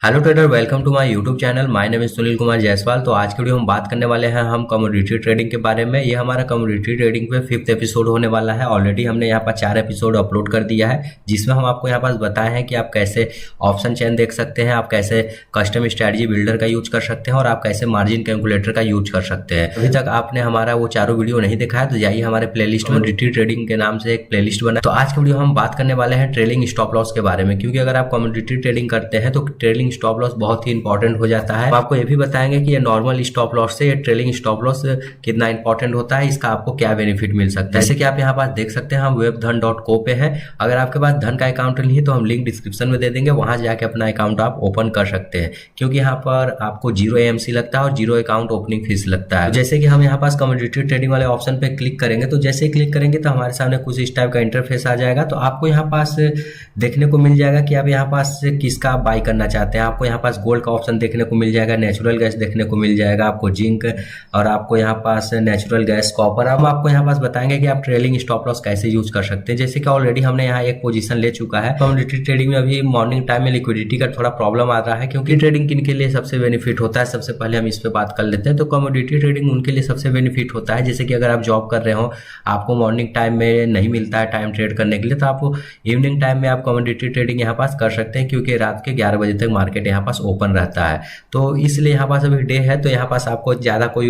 Hello trader, welcome to my YouTube channel. My name is Sunil Kumar Jaiswal. तो आज के video हम बात करने वाले हैं हम कमोडिटी ट्रेडिंग के बारे में। ये हमारा कमोडिटी ट्रेडिंग पे 5th एपिसोड होने वाला है। ऑलरेडी हमने यहाँ पर 4 एपिसोड अपलोड कर दिया है, जिसमें हम आपको यहाँ पास बताए हैं कि आप कैसे ऑप्शन चेन देख सकते हैं, आप कैसे कस्टम स्ट्रैटेजी बिल्डर का यूज कर सकते हैं और आप कैसे मार्जिन कैलकुलेटर का यूज कर सकते हैं। अभी तक आपने हमारा वो चारों वीडियो नहीं देखा है तो जाइए हमारे प्लेलिस्ट में, कमोडिटी ट्रेडिंग के नाम से एक प्लेलिस्ट बना। तो आज के वीडियो हम बात करने वाले हैं ट्रेलिंग स्टॉप लॉस के बारे में, क्योंकि अगर आप कमोडिटी ट्रेडिंग करते हैं तो ट्रेलिंग स्टॉप लॉस बहुत इंपॉर्टेंट हो जाता है। आपको ये भी बताएंगे कि ये नॉर्मल स्टॉप लॉस से ये ट्रेलिंग स्टॉप लॉस कितना इंपॉर्टेंट होता है, इसका आपको क्या बेनिफिट मिल सकता है। जैसे कि आप यहाँ पास देख सकते हैं हम webdhan.co पे है। अगर आपके पास धन का अकाउंट नहीं है तो हम लिंक डिस्क्रिप्शन में दे देंगे, वहां जाके अपना अकाउंट आप ओपन कर सकते हैं, क्योंकि यहाँ पर आपको 0 AMC लगता है और 0 अकाउंट ओपनिंग फीस लगता है। जैसे कि हम यहाँ पास कमोडिटी ट्रेडिंग वाले ऑप्शन पे क्लिक करेंगे तो जैसे ही क्लिक करेंगे तो हमारे सामने कुछ इस टाइप का इंटरफेस आ जाएगा। तो आपको यहाँ पास देखने को मिल जाएगा कि आप यहाँ पास किसका बाई करना चाहते हैं। आपको यहाँ पास गोल्ड का ऑप्शन देखने को मिल जाएगा, नेचुरल गैस देखने को मिल जाएगा, आपको जिंक और आपको यहाँ पास नेचुरल गैस, कॉपर। अब आपको यहाँ पास बताएंगे कि आप ट्रेलिंग स्टॉप लॉस कैसे यूज कर सकते हैं। जैसे कि ऑलरेडी हमने यहाँ एक पोजीशन ले चुका है। कमोडिटी ट्रेडिंग में अभी मॉर्निंग टाइम में लिक्विडिटी का थोड़ा प्रॉब्लम आ रहा है, क्योंकि ट्रेडिंग किन के लिए सबसे बेनिफिट होता है, सबसे पहले हम इस पे बात कर लेते हैं। तो कमोडिटी ट्रेडिंग उनके लिए सबसे बेनिफिट होता है, जैसे कि अगर आप जॉब कर रहे हो, आपको मॉर्निंग टाइम में नहीं मिलता है टाइम ट्रेड करने के लिए, तो आप इवनिंग टाइम में आप कमोडिटी ट्रेडिंग यहाँ पास कर सकते हैं, क्योंकि रात के 11 बजे तक मार्केट यहाँ पास ओपन रहता है। तो इसलिए यहाँ पास अभी डे है तो यहाँ पास आपको ज़्यादा कोई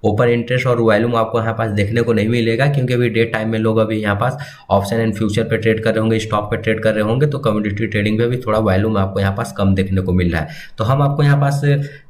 ओपन इंटरेस्ट और वॉल्यूम आपको यहाँ पास देखने को नहीं मिलेगा, क्योंकि अभी डे टाइम में लोग अभी यहाँ पास ऑप्शन एंड फ्यूचर पे ट्रेड कर रहे होंगे, स्टॉक पे ट्रेड कर रहे होंगे। तो कमोडिटी ट्रेडिंग में भी थोड़ा वॉल्यूम आपको यहाँ पास कम देखने को मिल रहा है। तो हम आपको यहाँ पास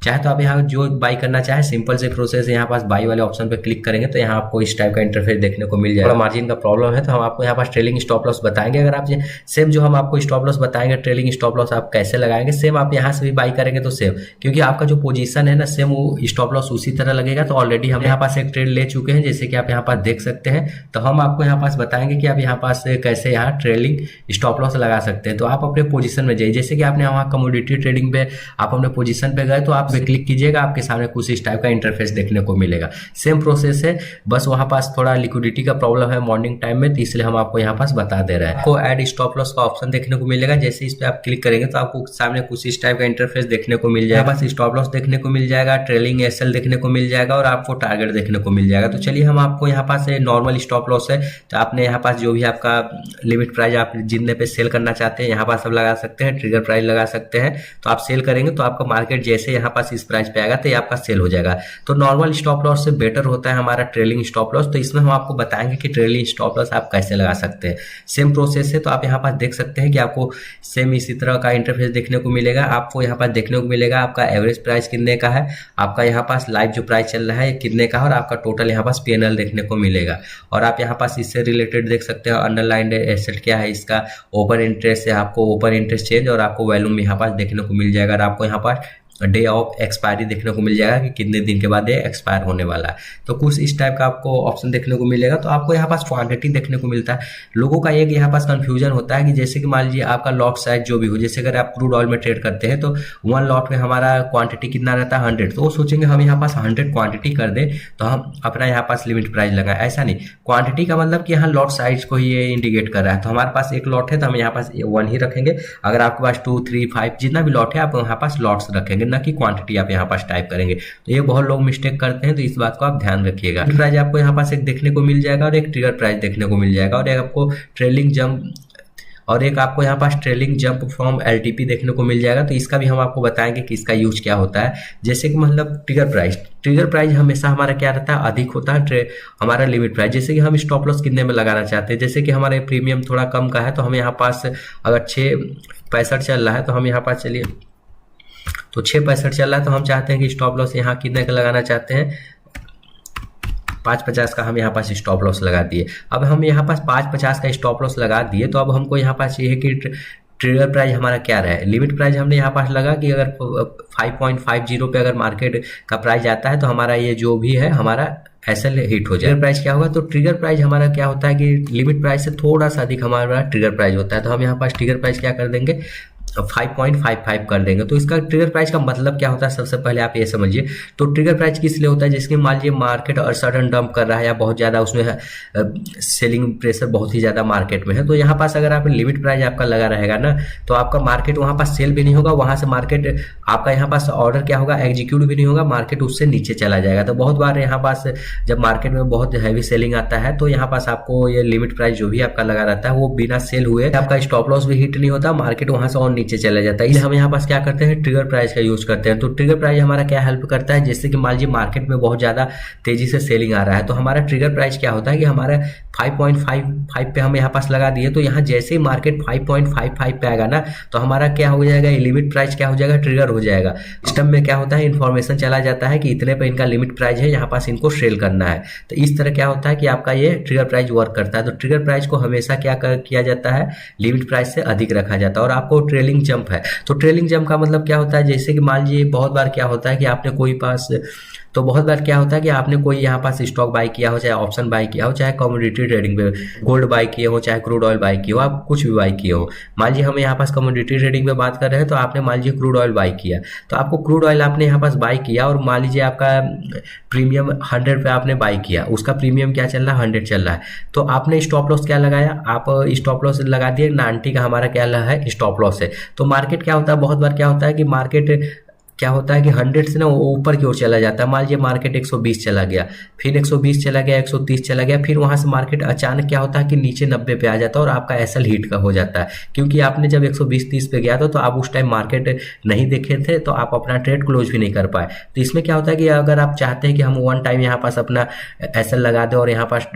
चाहे तो आप यहाँ जो बाई करना चाहे, सिंपल से प्रोसेस, यहाँ पास बाई वाले ऑप्शन पे क्लिक करेंगे तो यहाँ आपको इस टाइप का इंटरफेस देखने को मिल जाएगा। मार्जिन का प्रॉब्लम है तो हम आपको यहाँ पास ट्रेलिंग स्टॉप लॉस बताएंगे। अगर आप सेम जो हम आपको स्टॉप लॉस बताएंगे, ट्रेलिंग स्टॉप लॉस आप कैसे लगाएंगे, सेम आप यहाँ से भी बाई करेंगे तो सेम, क्योंकि आपका जो पोजीशन है ना, सेम वो स्टॉप लॉस उसी तरह लगेगा। तो ऑलरेडी हम यहाँ पास एक ट्रेड ले चुके हैं, जैसे कि आप यहाँ पास देख सकते हैं। तो हम आपको यहाँ पास बताएंगे कि आप यहाँ पास कैसे यहाँ ट्रेलिंग स्टॉप लॉस लगा सकते हैं। तो आप अपने पोजीशन में जाइए, जैसे कि आपने वहाँ कमोडिटी ट्रेडिंग पे आप अपने पोजीशन पे गए तो आप क्लिक कीजिएगा, आपके सामने कुछ इस टाइप का इंटरफेस देखने को मिलेगा। सेम प्रोसेस है, बस वहाँ पास थोड़ा लिक्विडिटी का प्रॉब्लम है मॉर्निंग टाइम में, तो इसलिए हम आपको यहाँ पास बता दे रहे हैं। आपको ऐड स्टॉप लॉस का ऑप्शन देखने को मिलेगा। जैसे इस पे आप क्लिक करेंगे तो आपको सामने कुछ इस टाइप का इंटरफेस देखने को मिल जाएगा। बस स्टॉप लॉस देखने को मिल जाएगा, ट्रेलिंग एसएल देखने को मिल जाएगा और आपको टारगेट देखने को मिल जाएगा। तो चलिए हम आपको यहाँ पास नॉर्मल स्टॉप लॉस है, तो आपने यहाँ पास जो भी आपका लिमिट प्राइस आप जितने पे सेल करना चाहते हैं यहाँ पास आप लगा सकते हैं, ट्रिगर प्राइस लगा सकते हैं। तो आप सेल करेंगे तो आपका मार्केट जैसे यहाँ पास इस प्राइस पे आएगा तो ये आपका सेल हो जाएगा। तो नॉर्मल स्टॉप लॉस से बेटर होता है हमारा ट्रेलिंग स्टॉप लॉस। तो इसमें हम आपको बताएंगे कि ट्रेलिंग स्टॉप लॉस आप कैसे लगा सकते हैं। सेम प्रोसेस है, तो आप यहाँ पास देख सकते हैं कि आपको सेम इसी तरह का इंटरफेस देखने को मिलेगा। आपको यहाँ पास देखने को मिलेगा आपका एवरेज प्राइस कितने का है, आपका यहाँ पास लाइव जो प्राइस चल रहा है कितने का है, और आपका टोटल यहाँ पास PNL देखने को मिलेगा। और आप यहाँ पास इससे रिलेटेड देख सकते हैं अंडरलाइंड एसेट क्या है, इसका ओपन इंटरेस्ट है, आपको ओपन इंटरेस्ट चेंज और आपको वॉल्यूम यहाँ पास देखने को मिल जाएगा। और आपको यहाँ पास डे ऑफ एक्सपायरी देखने को मिल जाएगा कि कितने दिन के बाद ये एक्सपायर होने वाला है। तो कुछ इस टाइप का आपको ऑप्शन देखने को मिलेगा। तो आपको यहाँ पास क्वांटिटी देखने को मिलता है। लोगों का एक यहाँ पास कंफ्यूजन होता है कि जैसे कि मान लीजिए आपका लॉट साइज जो भी हो, जैसे अगर आप क्रूड ऑयल में ट्रेड करते हैं तो 1 लॉट में हमारा क्वांटिटी कितना रहता है 100, तो वो सोचेंगे हम यहाँ पास 100 क्वांटिटी कर दे तो हम अपना यहाँ पास लिमिट प्राइस लगाए। ऐसा नहीं, क्वांटिटी का मतलब कि यहाँ लॉट साइज को ही ये इंडिकेट कर रहा है। तो हमारे पास एक लॉट है तो हम यहाँ पास 1 ही रखेंगे। अगर आपके पास 2, 3, 5 जितना भी लॉट है आप यहाँ पास लॉट्स रखेंगे, ना कि क्वांटिटी आप यहाँ पास टाइप करेंगे। तो ये बहुत लोग मिस्टेक करते हैं, तो इस बात को आप ध्यान रखिएगा। प्राइस आपको यहाँ पास एक देखने को मिल जाएगा और एक ट्रिगर प्राइस देखने को मिल जाएगा और एक आपको ट्रेलिंग जंप और एक आपको यहाँ पास ट्रेलिंग जंप फ्रॉम LTP देखने को मिल जाएगा। तो इसका भी हम आपको बताएंगे कि इसका यूज क्या होता है। जैसे कि मतलब ट्रिगर प्राइस हमेशा हमारा क्या रहता है, अधिक होता है हमारा लिमिट प्राइस। जैसे कि हम स्टॉप लॉस कितने में लगाना चाहते हैं, जैसे कि हमारे प्रीमियम थोड़ा कम का है तो हम यहाँ पास अगर 6.65 चल रहा है तो हम यहाँ पास चलिए तो 6.65 चल रहा है तो हम चाहते हैं कि स्टॉप लॉस यहाँ कितने का लगाना चाहते हैं, 5.50 का हम यहाँ पास स्टॉप लॉस लगा दिए। अब हम यहाँ पास 5.50 का स्टॉप लॉस लगा दिए तो अब हमको यहाँ पास ये है कि ट्रिगर प्राइस हमारा क्या रहे। लिमिट प्राइस हमने यहाँ पास लगा कि अगर 5.50 पे अगर मार्केट का प्राइस आता है तो हमारा ये जो भी है हमारा एसएल हिट हो जाए। ट्रिगर प्राइस क्या होगा, तो ट्रिगर प्राइस हमारा क्या होता है कि लिमिट प्राइस से थोड़ा सा अधिक हमारा ट्रिगर प्राइस होता है। तो हम यहाँ पास ट्रिगर प्राइस क्या कर देंगे 5.55 कर देंगे। तो इसका ट्रिगर प्राइस का मतलब क्या होता है, सबसे पहले आप ये समझिए। तो ट्रिगर प्राइस किस लिए होता है, जिसके मान लीजिए मार्केट और सडन डंप कर रहा है या बहुत ज़्यादा उसमें सेलिंग प्रेशर बहुत ही ज़्यादा मार्केट में है, तो यहाँ पास अगर आप लिमिट प्राइस आपका लगा रहेगा ना, तो आपका मार्केट वहाँ पास सेल भी नहीं होगा, वहाँ से मार्केट आपका यहाँ पास ऑर्डर क्या होगा, एग्जीक्यूट भी नहीं होगा, मार्केट उससे नीचे चला जाएगा। तो बहुत बार यहाँ पास जब मार्केट में बहुत हैवी सेलिंग आता है तो यहाँ पास आपको ये लिमिट प्राइस जो भी आपका लगा रहता है वो बिना सेल हुए आपका स्टॉप लॉस भी हिट नहीं होता, मार्केट वहां से और नीचे चला जाता है। इसलिए हम यहाँ पास क्या करते हैं, ट्रिगर प्राइस का यूज करते हैं। तो ट्रिगर प्राइस हमारा क्या हेल्प करता है, जैसे कि मान लीजिए मार्केट में बहुत ज्यादा तेजी से सेलिंग आ रहा है, तो हमारा ट्रिगर प्राइस क्या होता है कि हमारा 5.55 पे हम यहाँ पास लगा दिए, तो यहाँ जैसे ही मार्केट 5.55 पे आएगा ना, तो हमारा क्या हो जाएगा, लिमिट प्राइस क्या हो जाएगा, ट्रिगर हो जाएगा। सिस्टम में क्या होता है, इन्फॉर्मेशन चला जाता है कि इतने पे इनका लिमिट प्राइस है, यहाँ पास इनको सेल करना है। तो इस तरह क्या होता है कि आपका ये ट्रिगर प्राइस वर्क करता है। तो ट्रिगर प्राइस को हमेशा क्या किया जाता है, लिमिट प्राइस से अधिक रखा जाता है। और आपको ट्रेलिंग जंप है, तो ट्रेलिंग जंप का मतलब क्या होता है, जैसे कि मान लीजिए बहुत बार क्या होता है कि आपने कोई पास तो बहुत बार क्या होता है कि आपने कोई यहाँ पास स्टॉक बाय किया हो, चाहे ऑप्शन बाय किया हो, चाहे कमोडिटी ट्रेडिंग पे गोल्ड बाय किए हो, चाहे क्रूड ऑयल बाय किए हो, आप कुछ भी बाय किए हो। मान लीजिए हम यहाँ पास कमोडिटी ट्रेडिंग पे बात कर रहे हैं, तो आपने मान लीजिए क्रूड ऑयल बाय किया, तो आपको क्रूड ऑयल आपने यहाँ पास बाय किया और मान लीजिए आपका प्रीमियम 100 पे आपने बाय किया, उसका प्रीमियम क्या चल रहा है, 100 चल रहा है। तो आपने स्टॉप लॉस क्या लगाया, आप स्टॉप लॉस लगा दिए 90 का हमारा क्या है, स्टॉप लॉस है। तो मार्केट क्या होता है, बहुत बार क्या होता है कि मार्केट क्या होता है कि 100 से ना ऊपर की ओर चला जाता है। मान लीजिए मार्केट 120 चला गया, फिर 120 चला गया, 130 चला गया, फिर वहां से मार्केट अचानक क्या होता है कि नीचे 90 पे आ जाता है और आपका एसएल हिट का हो जाता है, क्योंकि आपने जब 120-30 पे गया था तो आप उस टाइम मार्केट नहीं देखे थे, तो आप अपना ट्रेड क्लोज भी नहीं कर पाए। तो इसमें क्या होता है कि अगर आप चाहते हैं कि हम वन टाइम यहाँ पास अपना एसएल लगा दें और यहाँ पास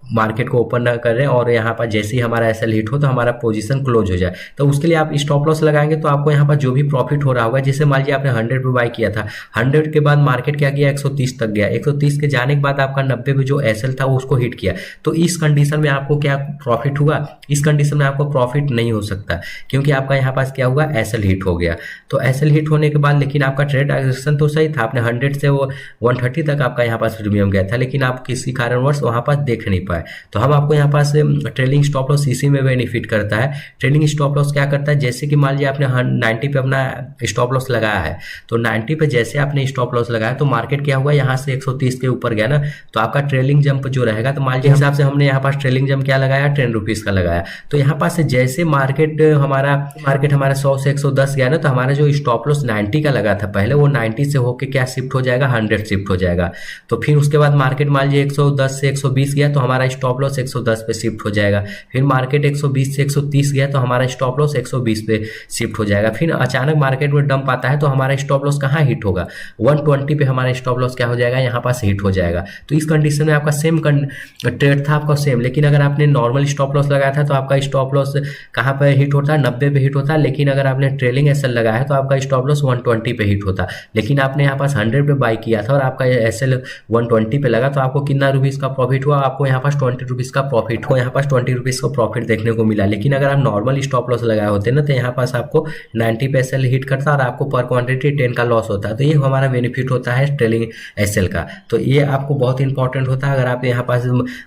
मार्केट को ओपन ना करें और यहाँ पर जैसे ही हमारा एसएल हिट हो तो हमारा पोजीशन क्लोज हो जाए, तो उसके लिए आप स्टॉप लॉस लगाएंगे। तो आपको यहाँ पर जो भी प्रॉफिट हो रहा होगा, जैसे मान लीजिए आपने 100 पे बाय किया था, 100 के बाद मार्केट क्या किया, 130 तक गया, 130 के जाने के बाद आपका 90 पे जो एसएल था वो उसको हिट किया, तो इस कंडीशन में आपको क्या प्रॉफिट हुआ, इस कंडीशन में आपको प्रॉफिट नहीं हो सकता, क्योंकि आपका यहाँ पास क्या हुआ, एसएल हिट हो गया। तो एसएल हिट होने के बाद लेकिन आपका ट्रेड एक्शन तो सही था, आपने 100 से वो 130 तक आपका यहाँ पास प्रीमियम गया था, लेकिन आप किसी कारणवश वहां पास देख नहीं पाए। तो हम आपको यहाँ पास ट्रेलिंग स्टॉप लॉस इसी में बेनिफिट करता है। ट्रेलिंग स्टॉप लॉस क्या करता है, जैसे कि मान लीजिए आपने 90 पे अपना स्टॉप लॉस लगाया है, तो 90 पे जैसे आपने स्टॉप लॉस लगाया तो मार्केट क्या हुआ, यहाँ से 130 के ऊपर गया ना, तो आपका ट्रेलिंग जंप जो रहेगा, तो मान लीजिए हिसाब से हमने यहाँ पास ट्रेलिंग जंप क्या लगाया, 10 रुपीज का लगाया। तो यहाँ पास जैसे मार्केट हमारा 100 से 110 गया ना, तो हमारा जो स्टॉप लॉस 90 का लगा था पहले, वो 90 से होके क्या शिफ्ट हो जाएगा, 100 शिफ्ट हो जाएगा। तो फिर उसके बाद मार्केट मान लीजिए 110 से 120 गया, तो हमारा स्टॉप लॉस 110 पे शिफ्ट हो जाएगा। फिर मार्केट 120 से 130 गया, तो हमारा स्टॉप लॉस 120 पे शिफ्ट हो जाएगा। फिर अचानक मार्केट में डंप आता है, तो हमारा स्टॉप लॉस कहाँ हिट होगा, 120 पे हमारा स्टॉप लॉस क्या हो जाएगा, यहाँ पास हिट हो जाएगा। तो इस कंडीशन में आपका सेम ट्रेड था आपका सेम, लेकिन अगर आपने नॉर्मल स्टॉप लॉस लगाया था तो आपका स्टॉप लॉस कहाँ पे हिट होता है, 90 पे हिट होता है। लेकिन अगर आपने ट्रेलिंग एसएल लगाया है तो आपका स्टॉप लॉस 120 पे हिट होता, लेकिन आपने यहाँ पास 100 पे बाई किया था और आपका एसएल 120 पे लगा, तो आपको कितना रुपीज का प्रॉफिट हुआ, आपको यहाँ पास 20 रुपीज का प्रॉफिट हुआ, यहाँ पास 20 रुपीज का प्रॉफिट देखने को मिला। लेकिन अगर आप नॉर्मल स्टॉप लॉस लगाए होते ना, तो यहाँ पास आपको 90 पे एसएल हिट करता और आपको पर क्वांटिटी 10 का लॉस होता है। तो ये हमारा बेनिफिट होता है ट्रेलिंग एसएल का। तो ये आपको बहुत इंपॉर्टेंट होता है। अगर आप यहाँ पास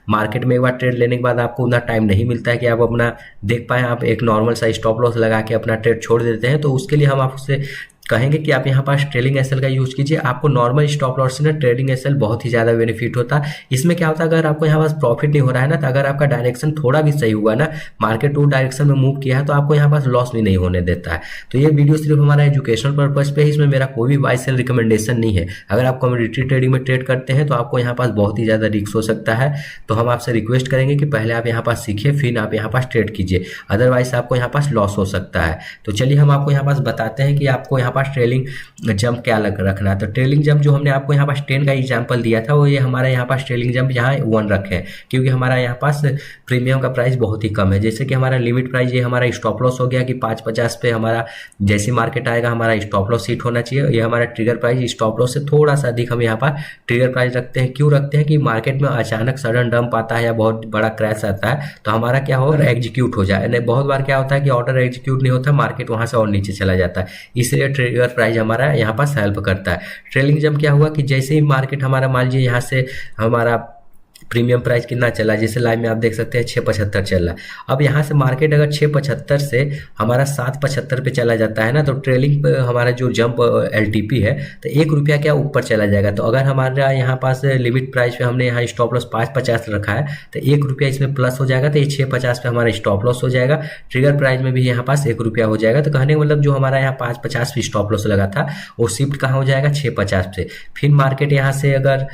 मार्केट में एक बार ट्रेड लेने के बाद आपको उतना टाइम नहीं मिलता है कि आप अपना देख पाए, आप एक नॉर्मल सा स्टॉप लॉस लगा के अपना ट्रेड छोड़ देते हैं, तो उसके लिए हम आपसे कहेंगे कि आप यहाँ पास ट्रेलिंग एसएल का यूज कीजिए। आपको नॉर्मल स्टॉप लॉस से ना ट्रेडिंग एसएल बहुत ही ज्यादा बेनिफिट होता है। इसमें क्या होता है, अगर आपको यहाँ पास प्रॉफिट नहीं हो रहा है ना, तो अगर आपका डायरेक्शन थोड़ा भी सही हुआ ना, मार्केट उस डायरेक्शन में मूव किया है, तो आपको यहाँ पास लॉस भी नहीं होने देता है। तो ये वीडियो सिर्फ हमारा एजुकेशन पर्पज पे है, इसमें मेरा कोई भी बाय सेल रिकमेंडेशन नहीं है। अगर आप कमोडिटी ट्रेडिंग में ट्रेड करते हैं तो आपको यहाँ पास बहुत ही ज्यादा रिस्क हो सकता है। तो हम आपसे रिक्वेस्ट करेंगे कि पहले आप यहाँ पास सीखिए, फिर आप यहाँ पास ट्रेड कीजिए, अदरवाइज आपको यहाँ पास लॉस हो सकता है। तो चलिए हम आपको यहाँ पास बताते हैं कि आपको यहाँ पास ट्रेलिंग जंप क्या रखना है। तो ट्रेलिंग जंप जो हमने आपको यहाँ पास 10 का एग्जांपल दिया था, वो ये हमारा यहाँ पास ट्रेलिंग जंप यहाँ 1 रखे हैं, क्योंकि हमारा यहाँ पास प्रीमियम का प्राइस बहुत ही कम है। जैसे कि हमारा लिमिट प्राइस ये हमारा स्टॉप लॉस हो गया कि 5.50 पे हमारा जैसी मार्केट आएगा हमारा स्टॉप लॉस हिट होना चाहिए। ये हमारा ट्रिगर प्राइस स्टॉप लॉस से थोड़ा सा अधिक हम यहाँ पर ट्रिगर प्राइस रखते हैं। क्यों रखते हैं कि मार्केट में अचानक सडन डंप आता है या बहुत बड़ा क्रैश आता है, तो हमारा क्या हो एग्जीक्यूट हो जाए। बहुत बार क्या होता है कि ऑर्डर एग्जीक्यूट नहीं होता, मार्केट वहां से और नीचे चला जाता है, इसलिए ट्रिगर प्राइस हमारा यहाँ पास हेल्प करता है। ट्रेलिंग जंप क्या हुआ कि जैसे ही मार्केट हमारा मान लीजिए यहाँ से हमारा प्रीमियम प्राइस कितना चला, जैसे लाइव में आप देख सकते हैं 6.75 चल रहा है। अब यहाँ से मार्केट अगर 6.75 से हमारा 7.75 पे चला जाता है ना, तो ट्रेलिंग पे हमारा जो जंप LTP है तो 1 रुपया क्या ऊपर चला जाएगा। तो अगर हमारा यहाँ पास लिमिट प्राइस पे हमने यहाँ स्टॉप लॉस 5.50 रखा है तो 1 रुपया इसमें प्लस हो जाएगा, तो ये 6.50 पे हमारा स्टॉप लॉस हो जाएगा। ट्रिगर प्राइस में भी यहाँ पास 1 रुपया हो जाएगा। तो कहने का मतलब जो हमारा यहाँ 5.50 पे स्टॉप लॉस लगा था वो शिफ्ट कहाँ हो जाएगा, 6.50 से। फिर मार्केट यहाँ से अगर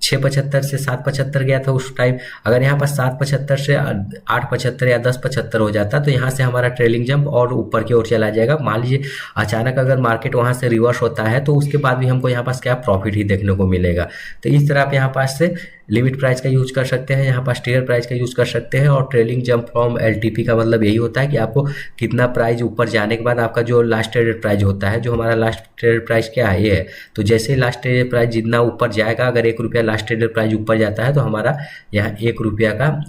6.75 से 7.75 गया था उस टाइम, अगर यहाँ पर 7.75 से 8.75 या 10.75 हो जाता तो यहाँ से हमारा ट्रेलिंग जंप और ऊपर की ओर चला जाएगा। मान लीजिए अचानक अगर मार्केट वहाँ से रिवर्स होता है तो उसके बाद भी हमको यहाँ पास क्या प्रॉफिट ही देखने को मिलेगा। तो इस तरह आप यहाँ पास से लिमिट प्राइस का यूज कर सकते हैं, यहाँ पास ट्रिगर प्राइस का यूज कर सकते हैं। और ट्रेलिंग जंप फ्रॉम LTP का मतलब यही होता है कि आपको कितना प्राइस ऊपर जाने के बाद आपका जो लास्ट ट्रेडेड प्राइस होता है, जो हमारा लास्ट ट्रेडेड प्राइस क्या है ये है, तो जैसे लास्ट ट्रेडेड प्राइस जितना ऊपर जाएगा, अगर 1 रुपया लास्ट ट्रेडेड प्राइस ऊपर जाता है तो हमारा यहाँ 1 रुपया का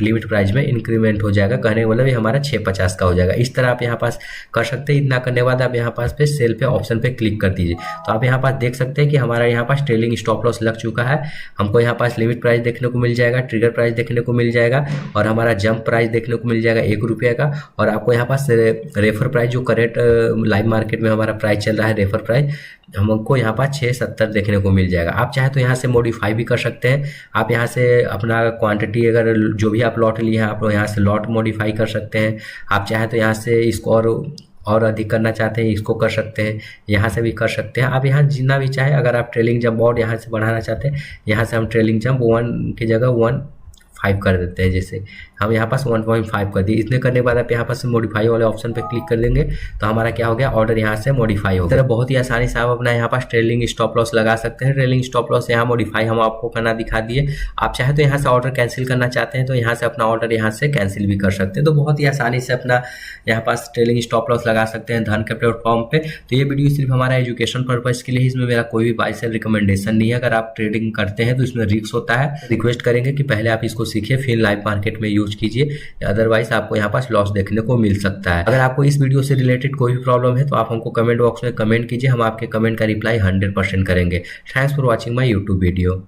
लिमिट प्राइस में इंक्रीमेंट हो जाएगा। कहने का मतलब ये हमारा 6.50 का हो जाएगा। इस तरह आप यहाँ पास कर सकते हैं। इतना करने के बाद आप यहाँ पास पे सेल पे ऑप्शन पे क्लिक कर दीजिए, तो आप यहाँ पास देख सकते हैं कि हमारा यहाँ पास ट्रेलिंग स्टॉप लॉस लग चुका है। हमको यहाँ पास लिमिट प्राइस देखने को मिल जाएगा, ट्रिगर प्राइस देखने को मिल जाएगा और हमारा जंप प्राइस देखने को मिल जाएगा 1 रुपये का। और आपको यहाँ पास रेफर प्राइस जो करेंट लाइव मार्केट में हमारा प्राइस चल रहा है, रेफर प्राइस हमको यहाँ पास 6.70 देखने को मिल जाएगा। आप चाहे तो यहाँ से मॉडिफाई भी कर सकते हैं। आप यहाँ से अपना क्वांटिटी अगर जो भी आप लॉट लिए हैं आप यहाँ से लॉट मॉडिफाई कर सकते हैं। आप चाहे तो यहाँ से इसको और अधिक करना चाहते हैं इसको कर सकते हैं, यहाँ से भी कर सकते हैं। आप यहाँ जितना भी चाहे, अगर आप ट्रेलिंग जंप और यहाँ से बढ़ाना चाहते हैं, यहाँ से हम ट्रेलिंग जंप 1 की जगह 1.5 कर देते हैं। जैसे हम यहाँ पास 1.5 कर दिए। इतने करने के बाद आप यहाँ पास मॉडिफाई वाले ऑप्शन पे क्लिक कर देंगे तो हमारा क्या हो गया, ऑर्डर यहाँ से मॉडिफाई हो गया। बहुत ही आसानी से आप अपना यहाँ पास ट्रेलिंग स्टॉप लॉस लगा सकते हैं। ट्रेलिंग स्टॉप लॉस यहाँ मॉडिफाई हम आपको करना दिखा दिए। आप चाहे तो यहाँ से ऑर्डर कैंसिल करना चाहते हैं तो यहाँ से अपना ऑर्डर यहाँ से कैंसिल भी कर सकते हैं। तो बहुत ही आसानी से अपना यहाँ पास ट्रेलिंग स्टॉप लॉस लगा सकते हैं धन के प्लेटफॉर्म पे। तो ये वीडियो सिर्फ हमारा एजुकेशन पर्पज के लिए, इसमें मेरा कोई भी बाय सेल रिकमेंडेशन नहीं है। अगर आप ट्रेडिंग करते हैं तो इसमें रिस्क होता है। रिक्वेस्ट करेंगे कि पहले आप इसको सीखिए फिर लाइव मार्केट में यूज कीजिए, अदरवाइज आपको यहाँ पास लॉस देखने को मिल सकता है। अगर आपको इस वीडियो से रिलेटेड कोई भी प्रॉब्लम है तो आप हमको कमेंट बॉक्स में कमेंट कीजिए, हम आपके कमेंट का रिप्लाई 100% करेंगे। Thanks for watching my YouTube video.